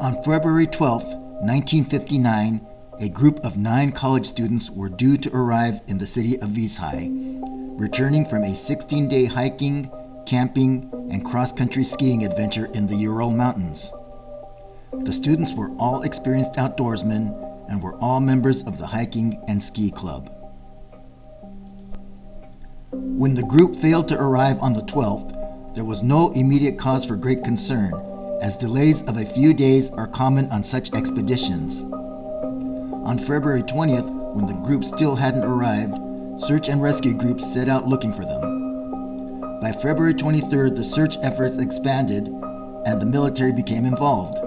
On February 12, 1959, a group of 9 college students were due to arrive in the city of Vizhai, returning from a 16-day hiking, camping, and cross-country skiing adventure in the Ural Mountains. The students were all experienced outdoorsmen and were all members of the hiking and ski club. When the group failed to arrive on the 12th, there was no immediate cause for great concern, as delays of a few days are common on such expeditions. On February 20th, when the group still hadn't arrived, search and rescue groups set out looking for them. By February 23rd, the search efforts expanded and the military became involved.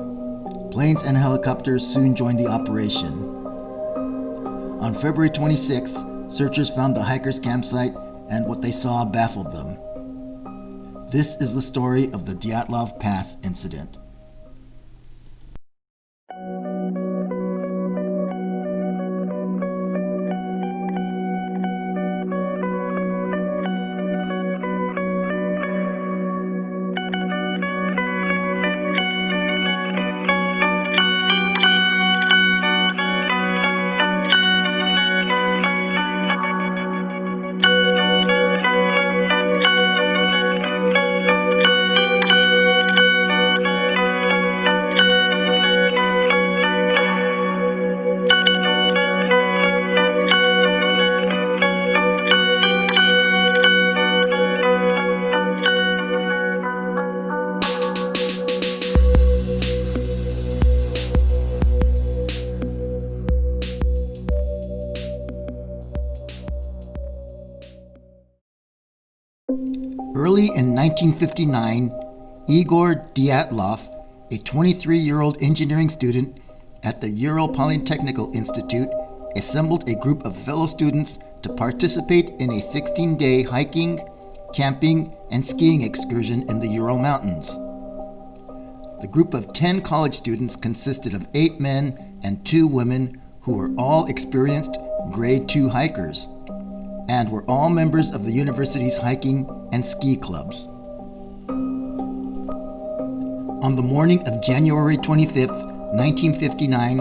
Planes and helicopters soon joined the operation. On February 26th, searchers found the hikers' campsite and what they saw baffled them. This is the story of the Dyatlov Pass incident. Early in 1959, Igor Dyatlov, a 23-year-old engineering student at the Ural Polytechnical Institute, assembled a group of fellow students to participate in a 16-day hiking, camping, and skiing excursion in the Ural Mountains. The group of 10 college students consisted of 8 men and 2 women who were all experienced grade 2 hikers and were all members of the university's hiking and ski clubs. On the morning of January 25, 1959,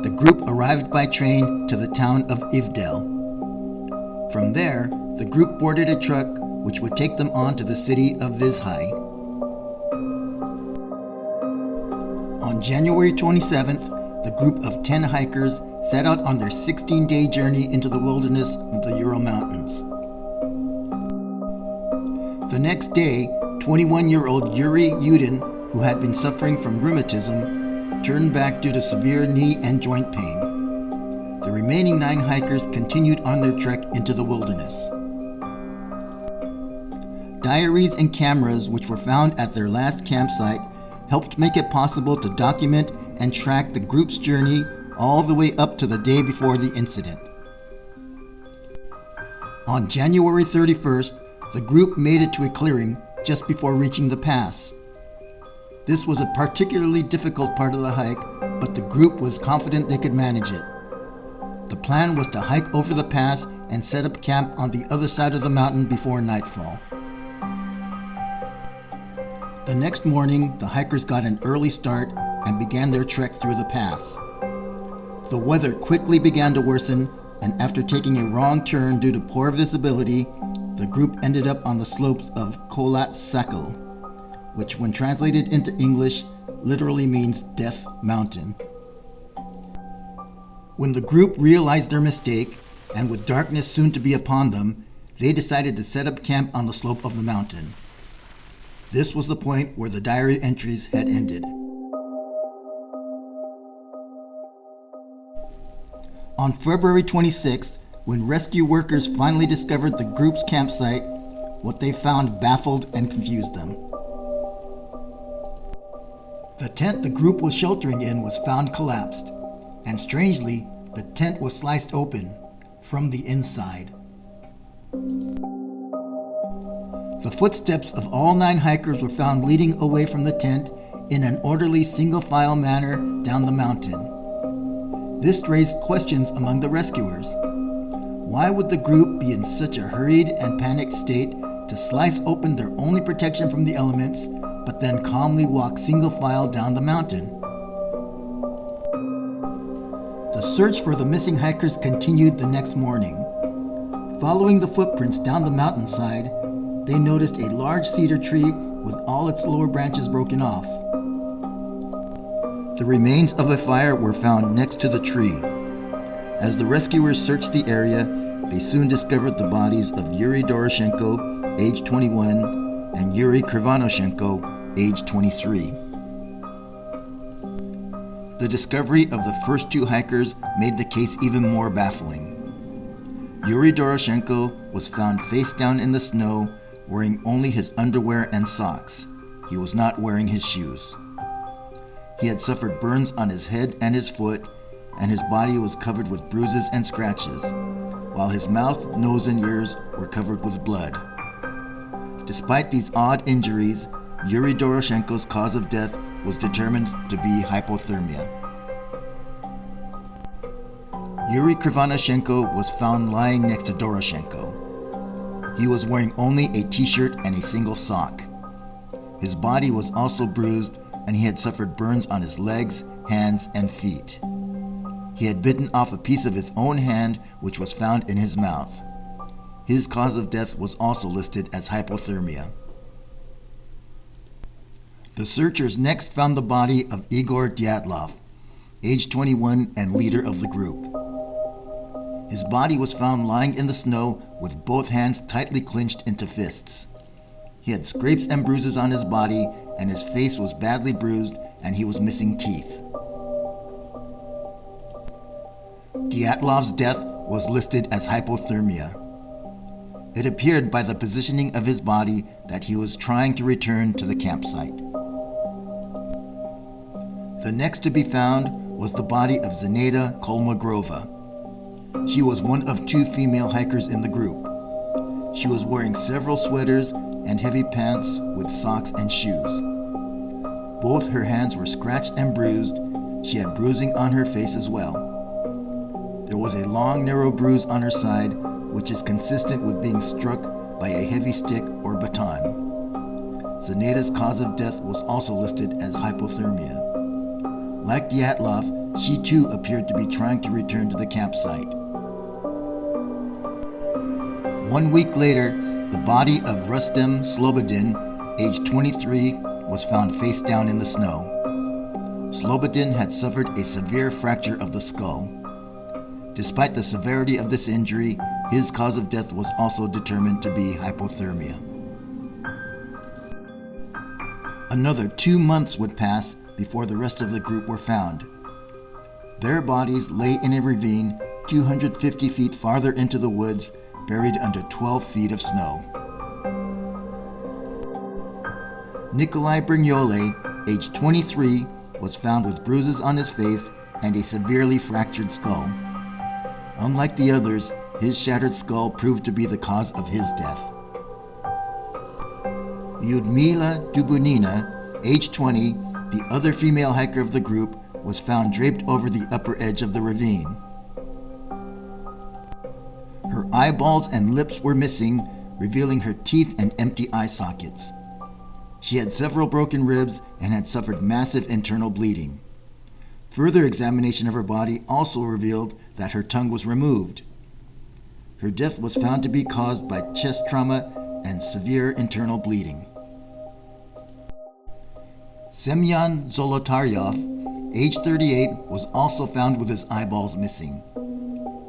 the group arrived by train to the town of Ural. From there, the group boarded a truck which would take them on to the city of Vizhai. On January 27th, the group of 10 hikers set out on their 16-day journey into the wilderness of the Ural Mountains. The next day, 21-year-old Yuri Yudin, who had been suffering from rheumatism, turned back due to severe knee and joint pain. The remaining 9 hikers continued on their trek into the wilderness. Diaries and cameras which were found at their last campsite helped make it possible to document and track the group's journey all the way up to the day before the incident. On January 31st, the group made it to a clearing just before reaching the pass. This was a particularly difficult part of the hike, but the group was confident they could manage it. The plan was to hike over the pass and set up camp on the other side of the mountain before nightfall. The next morning, the hikers got an early start and began their trek through the pass. The weather quickly began to worsen, and after taking a wrong turn due to poor visibility, the group ended up on the slopes of Kholat Sakal, which when translated into English literally means Death Mountain. When the group realized their mistake, and with darkness soon to be upon them, they decided to set up camp on the slope of the mountain. This was the point where the diary entries had ended. On February 26th, when rescue workers finally discovered the group's campsite, what they found baffled and confused them. The tent the group was sheltering in was found collapsed, and strangely, the tent was sliced open from the inside. The footsteps of all 9 hikers were found leading away from the tent in an orderly single-file manner down the mountain. This raised questions among the rescuers. Why would the group be in such a hurried and panicked state to slice open their only protection from the elements, but then calmly walk single file down the mountain? search for the missing hikers continued the next morning. Following the footprints down the mountainside, they noticed a large cedar tree with all its lower branches broken off. The remains of a fire were found next to the tree. As the rescuers searched the area, they soon discovered the bodies of Yuri Doroshenko, age 21, and Yuri Krivonoshenko, age 23. The discovery of the first two hikers made the case even more baffling. Yuri Doroshenko was found face down in the snow, wearing only his underwear and socks. He was not wearing his shoes. He had suffered burns on his head and his foot, and his body was covered with bruises and scratches, while his mouth, nose, and ears were covered with blood. Despite these odd injuries, Yuri Doroshenko's cause of death was determined to be hypothermia. Yuri Krivonoshenko was found lying next to Doroshenko. He was wearing only a t-shirt and a single sock. His body was also bruised, and he had suffered burns on his legs, hands, and feet. He had bitten off a piece of his own hand, which was found in his mouth. His cause of death was also listed as hypothermia. The searchers next found the body of Igor Dyatlov, age 21 and leader of the group. His body was found lying in the snow with both hands tightly clenched into fists. He had scrapes and bruises on his body, and his face was badly bruised, and he was missing teeth. Dyatlov's death was listed as hypothermia. It appeared by the positioning of his body that he was trying to return to the campsite. The next to be found was the body of Zenaida Kolmogrova. She was one of two female hikers in the group. She was wearing several sweaters and heavy pants with socks and shoes. Both her hands were scratched and bruised. She had bruising on her face as well. There was a long, narrow bruise on her side, which is consistent with being struck by a heavy stick or baton. Zenaida's cause of death was also listed as hypothermia. Like Dyatlov, she too appeared to be trying to return to the campsite. 1 week later, the body of Rustem Slobodin, age 23, was found face down in the snow. Slobodin had suffered a severe fracture of the skull. Despite the severity of this injury, his cause of death was also determined to be hypothermia. Another 2 months would pass before the rest of the group were found. Their bodies lay in a ravine 250 feet farther into the woods, buried under 12 feet of snow. Nikolai Brignole, age 23, was found with bruises on his face and a severely fractured skull. Unlike the others, his shattered skull proved to be the cause of his death. Lyudmila Dubunina, age 20, the other female hiker of the group, was found draped over the upper edge of the ravine. Her eyeballs and lips were missing, revealing her teeth and empty eye sockets. She had several broken ribs and had suffered massive internal bleeding. Further examination of her body also revealed that her tongue was removed. Her death was found to be caused by chest trauma and severe internal bleeding. Semyon Zolotaryov, age 38, was also found with his eyeballs missing.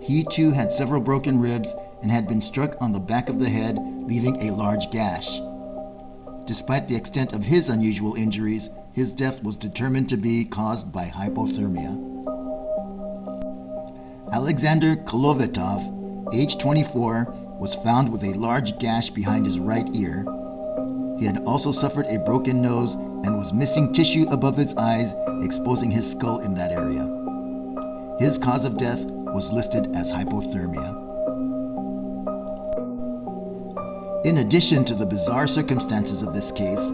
He too had several broken ribs and had been struck on the back of the head, leaving a large gash. Despite the extent of his unusual injuries, his death was determined to be caused by hypothermia. Alexander Kolovetov, age 24, was found with a large gash behind his right ear. He had also suffered a broken nose and was missing tissue above his eyes, exposing his skull in that area. His cause of death was listed as hypothermia. In addition to the bizarre circumstances of this case,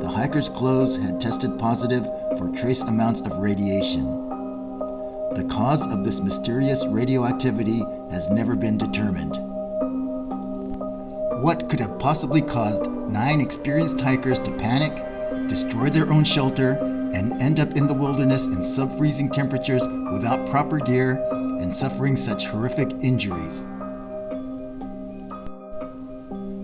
the hikers' clothes had tested positive for trace amounts of radiation. The cause of this mysterious radioactivity has never been determined. What could have possibly caused 9 experienced hikers to panic, destroy their own shelter, and end up in the wilderness in sub-freezing temperatures without proper gear and suffering such horrific injuries.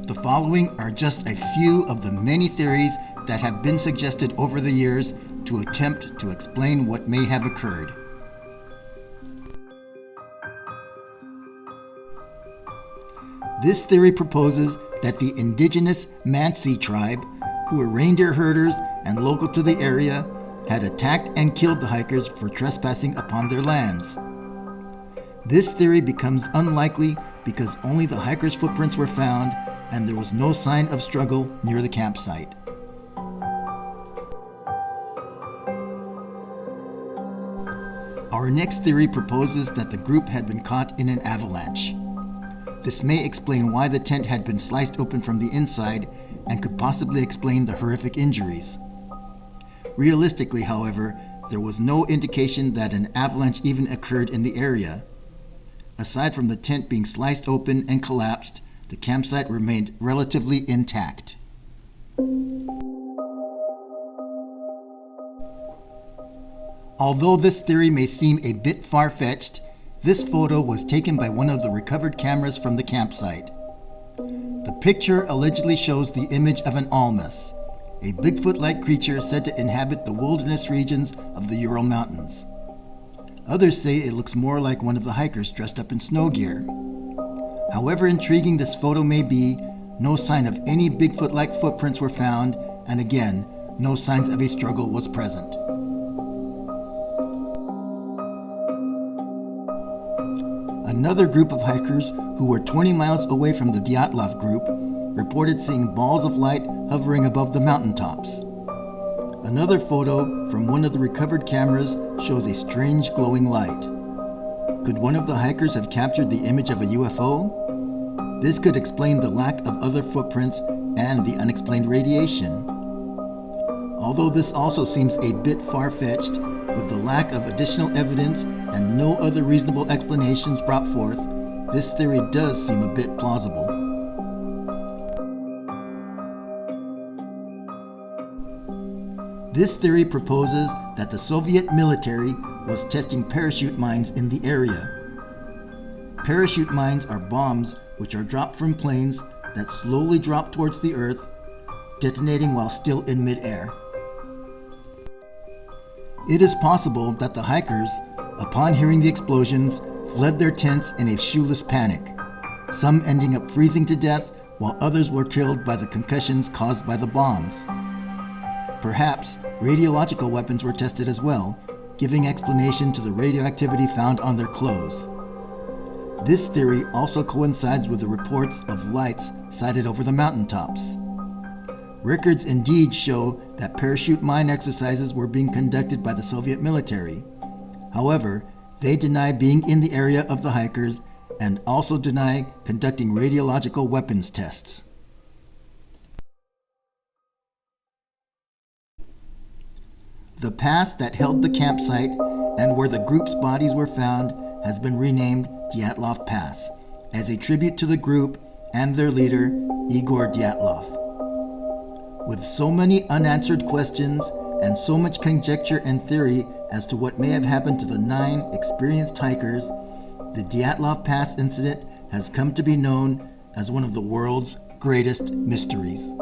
The following are just a few of the many theories that have been suggested over the years to attempt to explain what may have occurred. This theory proposes that the indigenous Mansi tribe, who were reindeer herders and local to the area, had attacked and killed the hikers for trespassing upon their lands. This theory becomes unlikely because only the hikers' footprints were found and there was no sign of struggle near the campsite. Our next theory proposes that the group had been caught in an avalanche. This may explain why the tent had been sliced open from the inside and could possibly explain the horrific injuries. Realistically, however, there was no indication that an avalanche even occurred in the area. Aside from the tent being sliced open and collapsed, the campsite remained relatively intact. Although this theory may seem a bit far-fetched, this photo was taken by one of the recovered cameras from the campsite. The picture allegedly shows the image of an almas, a Bigfoot-like creature said to inhabit the wilderness regions of the Ural Mountains. Others say it looks more like one of the hikers dressed up in snow gear. However intriguing this photo may be, no sign of any Bigfoot-like footprints were found, and again, no signs of a struggle was present. Another group of hikers who were 20 miles away from the Dyatlov group reported seeing balls of light hovering above the mountaintops. Another photo from one of the recovered cameras shows a strange glowing light. Could one of the hikers have captured the image of a UFO? This could explain the lack of other footprints and the unexplained radiation. Although this also seems a bit far-fetched, with the lack of additional evidence and no other reasonable explanations brought forth, this theory does seem a bit plausible. This theory proposes that the Soviet military was testing parachute mines in the area. Parachute mines are bombs which are dropped from planes that slowly drop towards the earth, detonating while still in midair. It is possible that the hikers, upon hearing the explosions, fled their tents in a shoeless panic, some ending up freezing to death while others were killed by the concussions caused by the bombs. Perhaps radiological weapons were tested as well, giving explanation to the radioactivity found on their clothes. This theory also coincides with the reports of lights sighted over the mountaintops. Records indeed show that parachute mine exercises were being conducted by the Soviet military. However, they deny being in the area of the hikers and also deny conducting radiological weapons tests. The pass that held the campsite and where the group's bodies were found has been renamed Dyatlov Pass as a tribute to the group and their leader, Igor Dyatlov. With so many unanswered questions and so much conjecture and theory as to what may have happened to the 9 experienced hikers, the Dyatlov Pass incident has come to be known as one of the world's greatest mysteries.